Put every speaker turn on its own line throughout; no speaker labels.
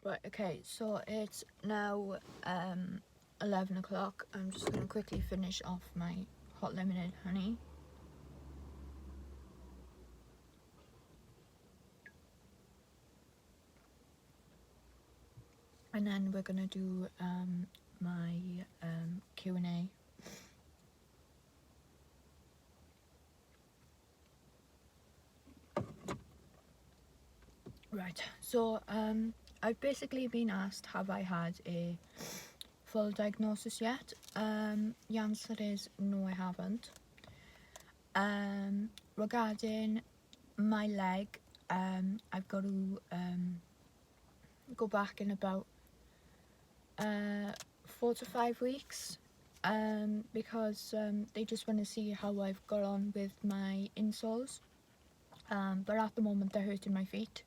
Right, okay, so it's now 11 o'clock. I'm just going to quickly finish off my hot lemonade honey. And then we're going to do my Q&A. Right, so I've basically been asked, have I had a full diagnosis yet? The answer is no, I haven't. Regarding my leg, I've got to go back in about 4 to 5 weeks because they just want to see how I've got on with my insoles, but at the moment they're hurting my feet,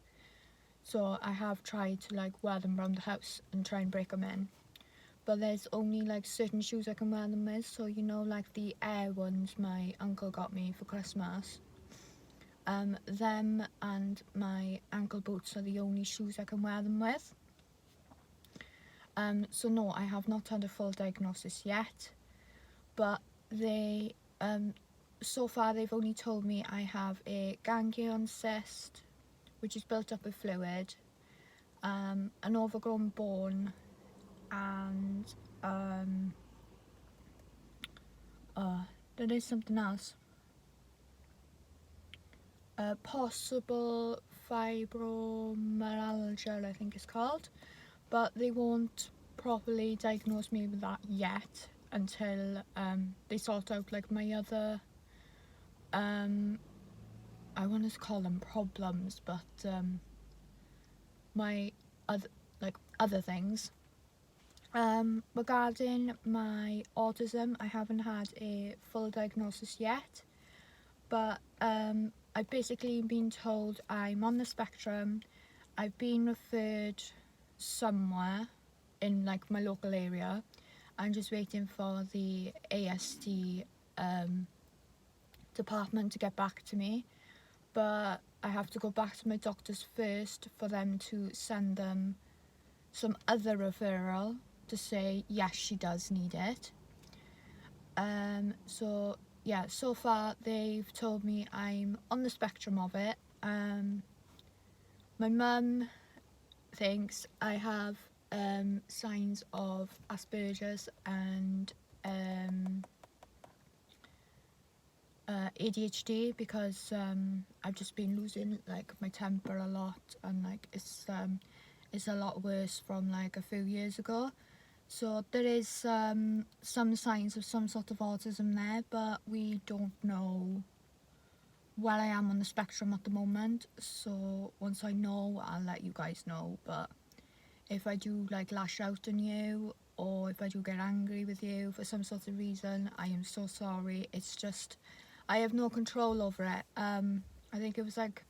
so I have tried to like wear them around the house and try and break them in, but there's only like certain shoes I can wear them with. So you know, like the Air ones my uncle got me for Christmas, them and my ankle boots are the only shoes I can wear them with. So no, I have not had a full diagnosis yet, but they so far they've only told me I have a ganglion cyst, which is built up with fluid, an overgrown bone, and there is something else, possible fibromyalgia I think it's called, but they won't properly diagnose me with that yet until they sort out like my other I want to call them problems, but my other things. Regarding my autism, I haven't had a full diagnosis yet, but I've basically been told I'm on the spectrum. I've been referred somewhere in like my local area. I'm just waiting for the ASD department to get back to me, but I have to go back to my doctors first for them to send them some other referral to say yes, she does need it. So yeah, so far they've told me I'm on the spectrum of it. My mum thinks I have signs of Asperger's and ADHD because I've just been losing like my temper a lot, and like it's a lot worse from like a few years ago. So there is some signs of some sort of autism there, but we don't know where I am on the spectrum at the moment. So once I know, I'll let you guys know. But if I do like lash out on you, or if I do get angry with you for some sort of reason, I am so sorry. It's just I have no control over it. I think it was like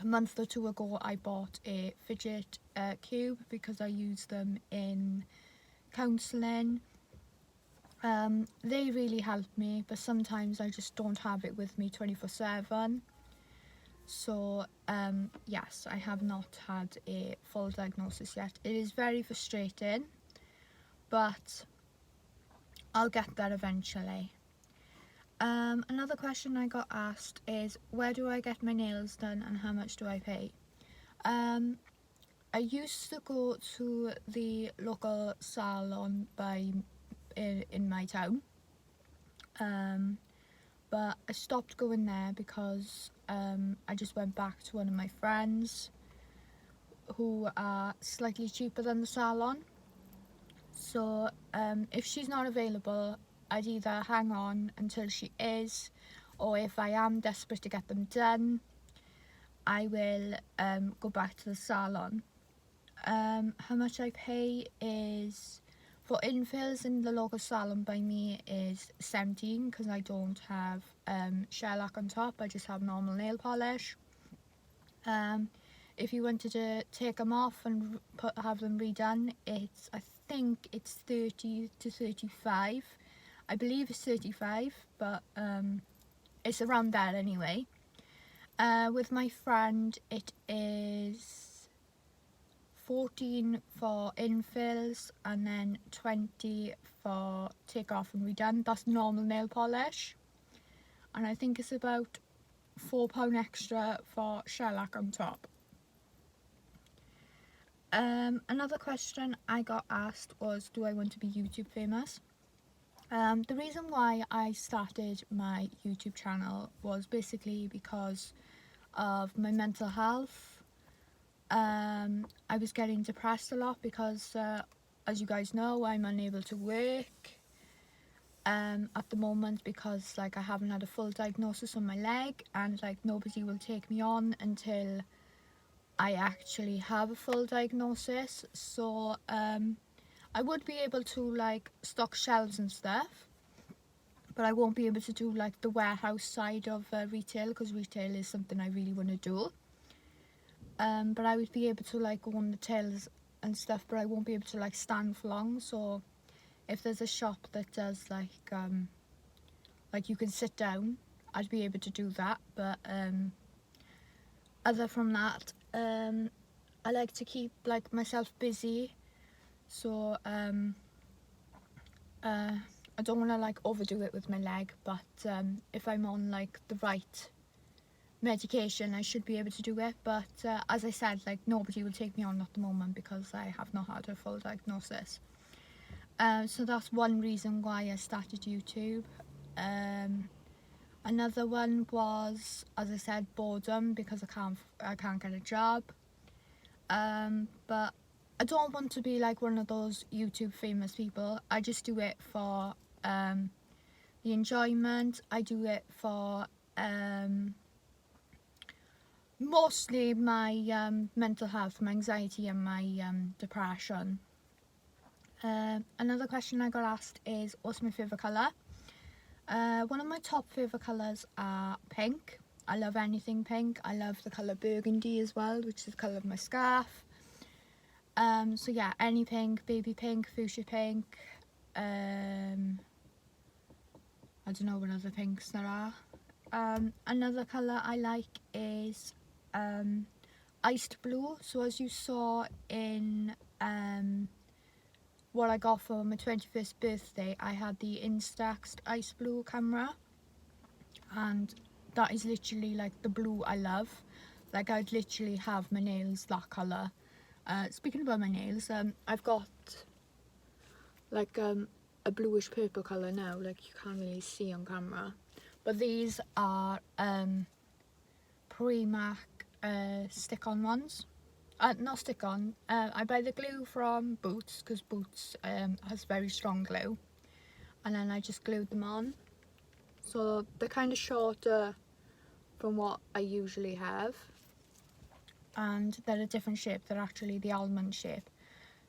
a month or two ago I bought a fidget cube because I use them in counselling. They really help me, but sometimes I just don't have it with me 24/7. So yes, I have not had a full diagnosis yet. It is very frustrating, but I'll get there eventually. Another question I got asked is, where do I get my nails done and how much do I pay? I used to go to the local salon in my town, but I stopped going there because I just went back to one of my friends who are slightly cheaper than the salon. So if she's not available, I'd either hang on until she is, or if I am desperate to get them done, I will go back to the salon. How much I pay is, for infills in the local salon by me, is 17 because I don't have shellac on top, I just have normal nail polish. If you wanted to take them off and have them redone, I think it's 30 to 35. I believe it's 35, but it's around that anyway. With my friend, it is 14 for infills and then 20 for take off and redone. That's normal nail polish. And I think it's about £4 extra for shellac on top. Another question I got asked was, do I want to be YouTube famous? The reason why I started my YouTube channel was basically because of my mental health. I was getting depressed a lot because, as you guys know, I'm unable to work at the moment because like I haven't had a full diagnosis on my leg, and like nobody will take me on until I actually have a full diagnosis. So I would be able to like stock shelves and stuff, but I won't be able to do like the warehouse side of retail, because retail is something I really want to do. But I would be able to like go on the tills and stuff, but I won't be able to like stand for long. So if there's a shop that does like you can sit down, I'd be able to do that. But other from that, I like to keep like myself busy, so I don't want to like overdo it with my leg, but if I'm on like the right medication, I should be able to do it. But as I said, like nobody will take me on at the moment because I have not had a full diagnosis. So that's one reason why I started YouTube. Another one was, as I said, boredom, because I can't get a job. But I don't want to be like one of those YouTube famous people. I just do it for the enjoyment. I do it for mostly my mental health, my anxiety and my depression. Another question I got asked is, what's my favourite colour? One of my top favourite colours are pink. I love anything pink. I love the colour burgundy as well, which is the colour of my scarf. So yeah, any pink, baby pink, fuchsia pink. I don't know what other pinks there are. Another colour I like is iced blue. So as you saw in what I got for my 21st birthday, I had the Instax ice blue camera, and that is literally like the blue I love. Like I'd literally have my nails that colour. Speaking about my nails, I've got like a bluish purple colour now, like you can't really see on camera, but these are Primark stick-on ones. Not stick-on, I buy the glue from Boots, because Boots has very strong glue, and then I just glued them on. So they're kind of shorter from what I usually have, and they're a different shape. They're actually the almond shape.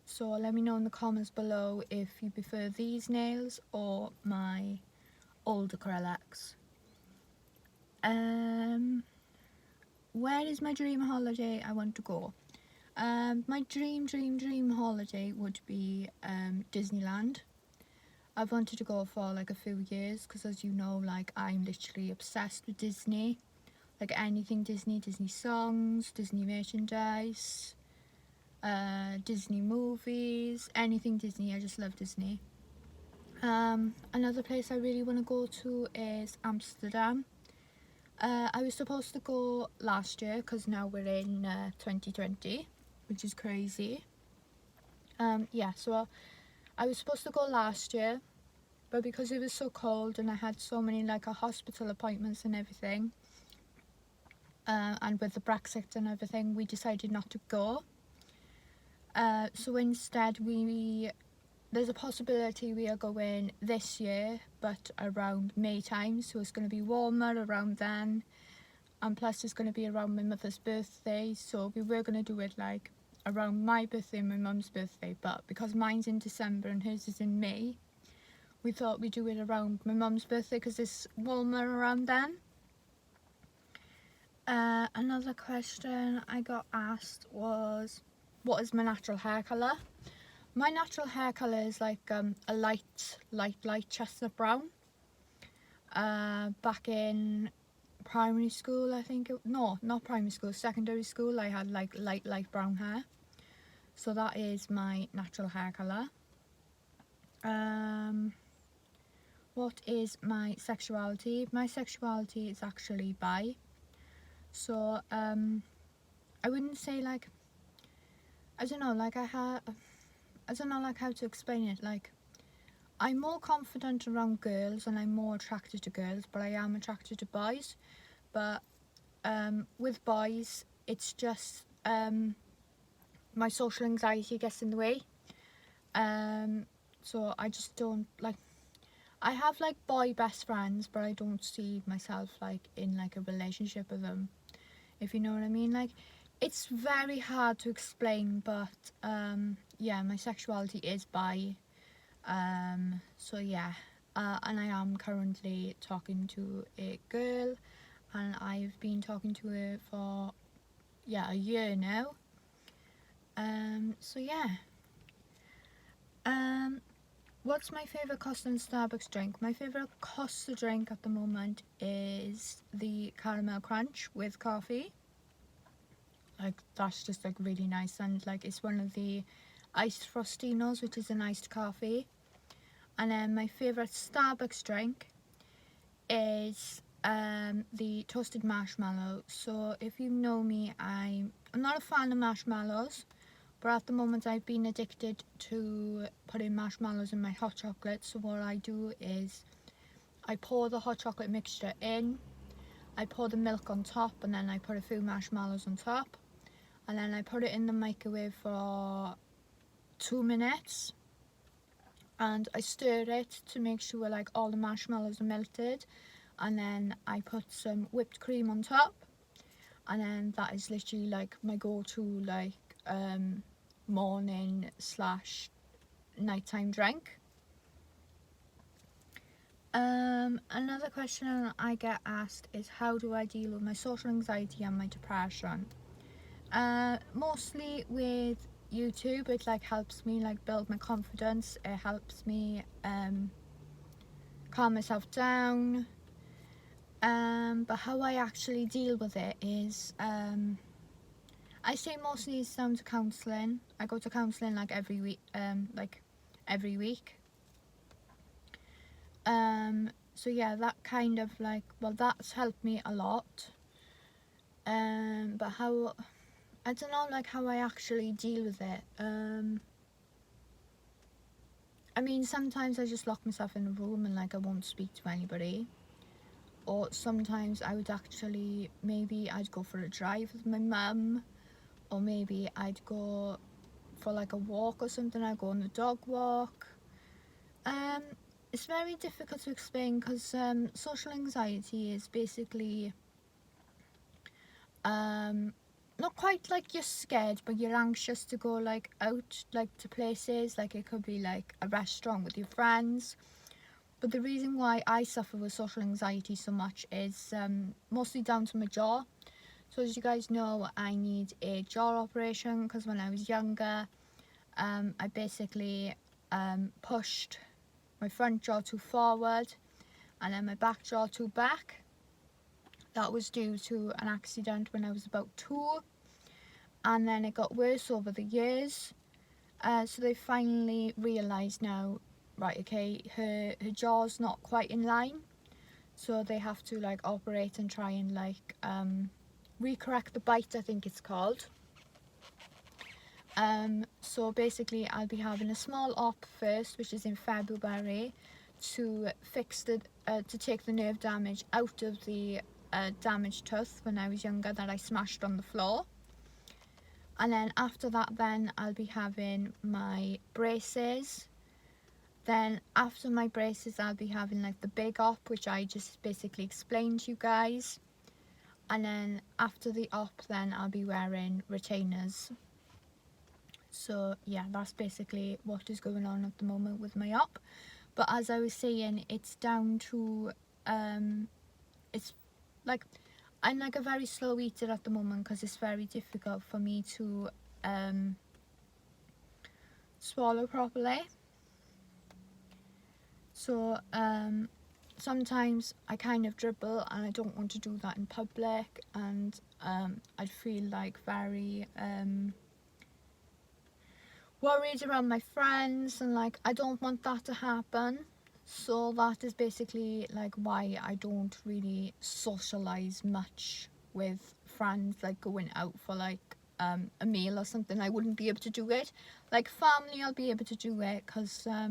So let me know in the comments below if you prefer these nails or my old acrylics. Where is my dream holiday I want to go? My dream holiday would be Disneyland. I've wanted to go for like a few years, because as you know, like I'm literally obsessed with Disney. Like anything Disney, Disney songs, Disney merchandise, Disney movies, anything Disney. I just love Disney. Another place I really want to go to is Amsterdam. I was supposed to go last year, because now we're in 2020, which is crazy. Yeah, so I was supposed to go last year, but because it was so cold and I had so many like hospital appointments and everything, and with the Brexit and everything, we decided not to go. So instead there's a possibility we are going this year, but around May time, so it's going to be warmer around then, and plus it's going to be around my mother's birthday. So we were going to do it like around my birthday and my mum's birthday, but because mine's in December and hers is in May, we thought we'd do it around my mum's birthday because it's warmer around then. Another question I got asked was, what is my natural hair colour? My natural hair colour is like a light chestnut brown. Back in primary school, I think, no, not primary school, secondary school, I had like light brown hair. So that is my natural hair colour. What is my sexuality? My sexuality is actually bi. So I wouldn't say like, I don't know, like I don't know like how to explain it. Like, I'm more confident around girls and I'm more attracted to girls, but I am attracted to boys. But with boys, it's just my social anxiety gets in the way. So I just don't like, I have like boy best friends, but I don't see myself like in like a relationship with them, if you know what I mean. Like, it's very hard to explain, but yeah, my sexuality is bi. So yeah, and I am currently talking to a girl, and I've been talking to her for a year now. So yeah. What's my favourite Costa and Starbucks drink? My favourite Costa drink at the moment is the caramel crunch with coffee. Like, that's just like really nice, and like it's one of the iced frostinos, which is an iced coffee. And then my favourite Starbucks drink is the toasted marshmallow. So if you know me, I'm not a fan of marshmallows, but at the moment I've been addicted to putting marshmallows in my hot chocolate. So what I do is I pour the hot chocolate mixture in, I pour the milk on top, and then I put a few marshmallows on top, and then I put it in the microwave for 2 minutes, and I stir it to make sure like all the marshmallows are melted, and then I put some whipped cream on top, and then that is literally like my go-to like morning slash nighttime drink. Another question I get asked is, how do I deal with my social anxiety and my depression? Mostly with YouTube. It like helps me like build my confidence. It helps me calm myself down. But how I actually deal with it is I say mostly it's down to counselling. I go to counselling like every week. So yeah, that kind of like, well, that's helped me a lot. But how, I don't know like how I actually deal with it. I mean, sometimes I just lock myself in a room and like I won't speak to anybody. Or sometimes I would actually, maybe I'd go for a drive with my mum, or maybe I'd go for like a walk or something. I'd go on a dog walk. It's very difficult to explain because social anxiety is basically not quite like you're scared, but you're anxious to go like out like to places. Like, it could be like a restaurant with your friends. But the reason why I suffer with social anxiety so much is mostly down to my jaw. So as you guys know, I need a jaw operation because when I was younger, I basically pushed my front jaw too forward and then my back jaw too back. That was due to an accident when I was about 2, and then it got worse over the years. So they finally realised now, right, okay, her jaw's not quite in line, so they have to like operate and try and like recorrect the bite, I think it's called. So basically I'll be having a small op first, which is in February, to fix to take the nerve damage out of the damaged tooth when I was younger that I smashed on the floor. And then after that, then I'll be having my braces. Then after my braces, I'll be having like the big op, which I just basically explained to you guys. And then after the op, then I'll be wearing retainers. So yeah, that's basically what is going on at the moment with my op. But as I was saying, it's down to it's like I'm like a very slow eater at the moment because it's very difficult for me to swallow properly. So sometimes I kind of dribble, and I don't want to do that in public, and I feel like very worried around my friends, and like I don't want that to happen. So that is basically like why I don't really socialize much with friends, like going out for like a meal or something. I wouldn't be able to do it. Like family, I'll be able to do it because I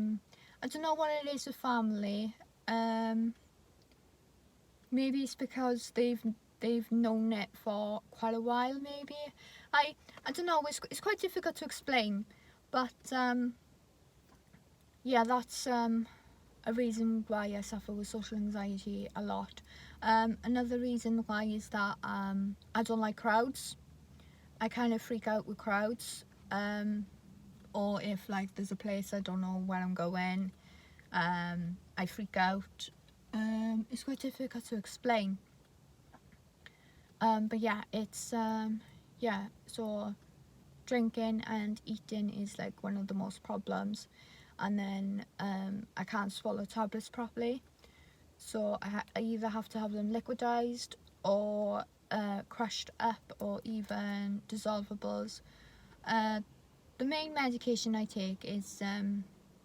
don't know what it is with family. Maybe it's because they've known it for quite a while. Maybe I don't know. It's quite difficult to explain, but yeah, that's a reason why I suffer with social anxiety a lot. Another reason why is that I don't like crowds. I kind of freak out with crowds. Or if like there's a place I don't know where I'm going, I freak out. It's quite difficult to explain. But yeah, it's yeah. So drinking and eating is like one of the most problems, and then I can't swallow tablets properly. So I either have to have them liquidized or crushed up, or even dissolvables. The main medication I take is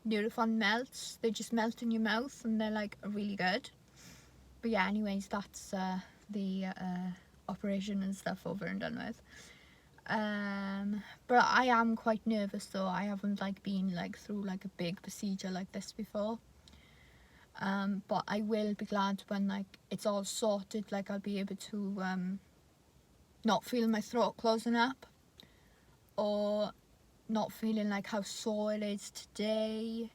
Nurofen melts. They just melt in your mouth and they're like really good. But yeah, anyways, that's the operation and stuff over and done with. But I am quite nervous though. I haven't like been like through like a big procedure like this before. But I will be glad when like it's all sorted. Like I'll be able to not feel my throat closing up, or not feeling like how sore it is today,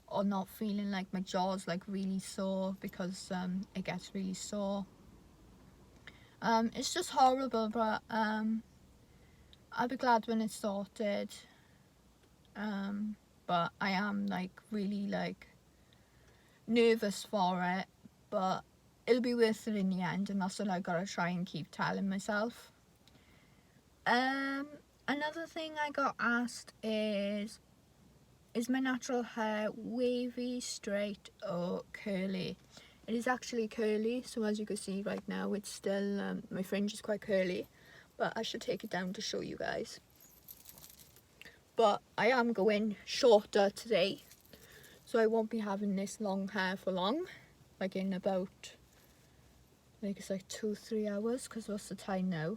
or not feeling like my jaw's like really sore, because it gets really sore. It's just horrible, but I'll be glad when it's sorted. But I am like really like nervous for it, but it'll be worth it in the end, and that's what I gotta try and keep telling myself. Another thing I got asked is my natural hair wavy, straight, or curly? It is actually curly, so as you can see right now, it's still, my fringe is quite curly, but I should take it down to show you guys. But I am going shorter today, so I won't be having this long hair for long, like in about, I think it's like 2-3 hours, because what's the time now?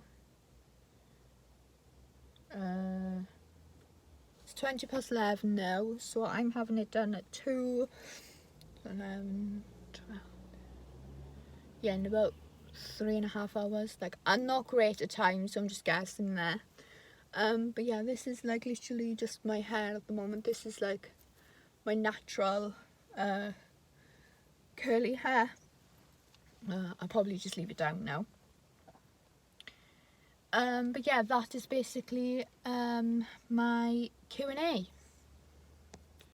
It's 20 past 11 now, so I'm having it done at 2, 11, 12. Yeah, in about 3.5 hours. Like, I'm not great at time, so I'm just guessing there. But yeah, this is like literally just my hair at the moment. This is like my natural curly hair. I'll probably just leave it down now. But yeah, that is basically my Q&A.